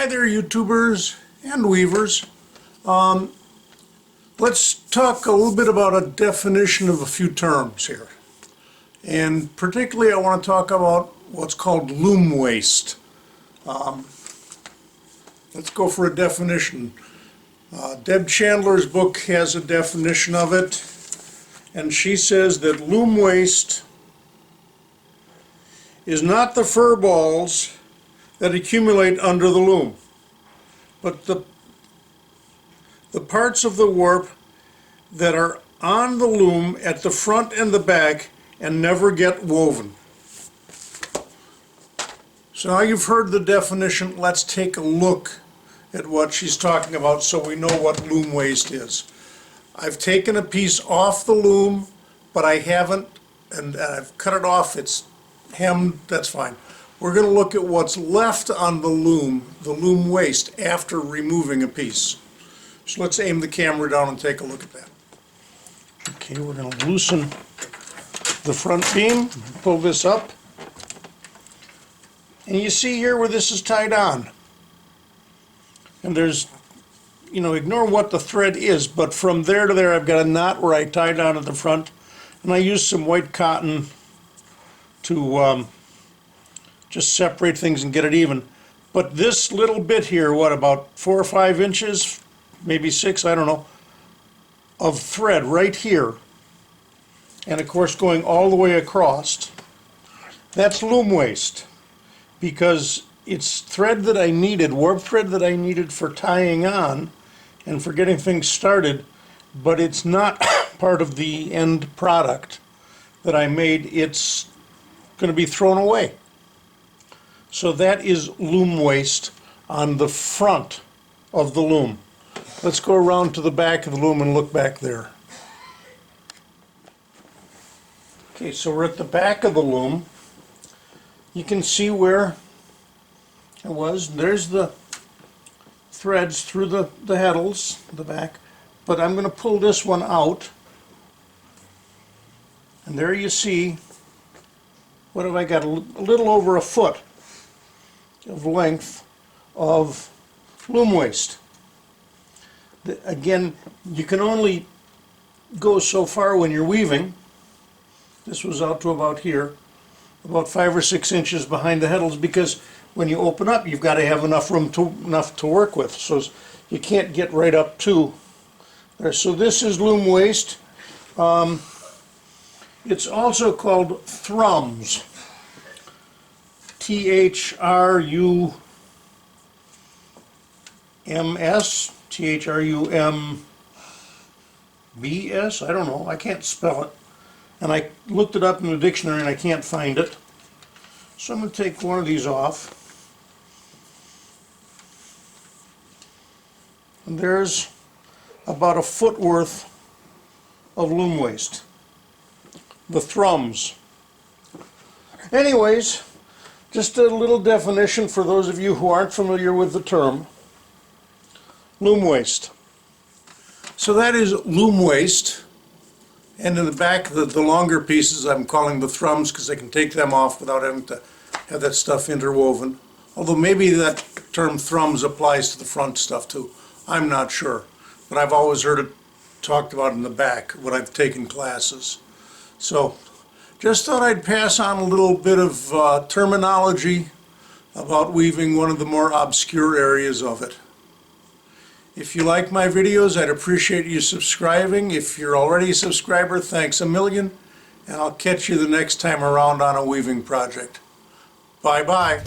Hi there, YouTubers and weavers. Let's talk a little bit about a definition of a few terms here. And particularly I want to talk about what's called loom waste. Let's go for a definition. Deb Chandler's book has a definition of it, and she says that loom waste is not the fur balls that accumulate under the loom, but the parts of the warp that are on the loom at the front and the back and never get woven. So now you've heard the definition. Let's take a look at what she's talking about so we know what loom waste is. I've taken a piece off the loom, but I haven't, and I've cut it off. It's hemmed, that's fine. We're going to look at what's left on the loom waste, after removing a piece. So let's aim the camera down and take a look at that. Okay, we're going to loosen the front beam, pull this up, and you see here where this is tied on. And there's, ignore what the thread is, but from there to there I've got a knot where I tied down at the front, and I used some white cotton to just separate things and get it even. But this little bit here, what, about 4 or 5 inches, maybe 6, I don't know, of thread right here, and of course going all the way across, that's loom waste, because it's thread that I needed, warp thread that I needed for tying on and for getting things started, but it's not part of the end product that I made. It's going to be thrown away. So that is loom waste on the front of the loom. Let's go around to the back of the loom and look back there. Okay, so we're at the back of the loom. You can see where it was. There's the threads through the heddles, the back. But I'm going to pull this one out. And there you see, what have I got? A little over a foot of length of loom waste. Again, you can only go so far when you're weaving. This was out to about here, about 5 or 6 inches behind the heddles, because when you open up you've got to have enough room enough to work with, so you can't get right up to there. So this is loom waste. It's also called Thrumbs. Thrums, Thrumbs, I don't know, I can't spell it. And I looked it up in the dictionary and I can't find it. So I'm going to take one of these off. And there's about a foot worth of loom waste. The Thrumbs. Anyways, just a little definition for those of you who aren't familiar with the term. Loom waste. So that is loom waste. And in the back, the longer pieces I'm calling the Thrumbs, because I can take them off without having to have that stuff interwoven. Although maybe that term Thrumbs applies to the front stuff too. I'm not sure. But I've always heard it talked about in the back when I've taken classes. So just thought I'd pass on a little bit of terminology about weaving, one of the more obscure areas of it. If you like my videos, I'd appreciate you subscribing. If you're already a subscriber, thanks a million, and I'll catch you the next time around on a weaving project. Bye-bye.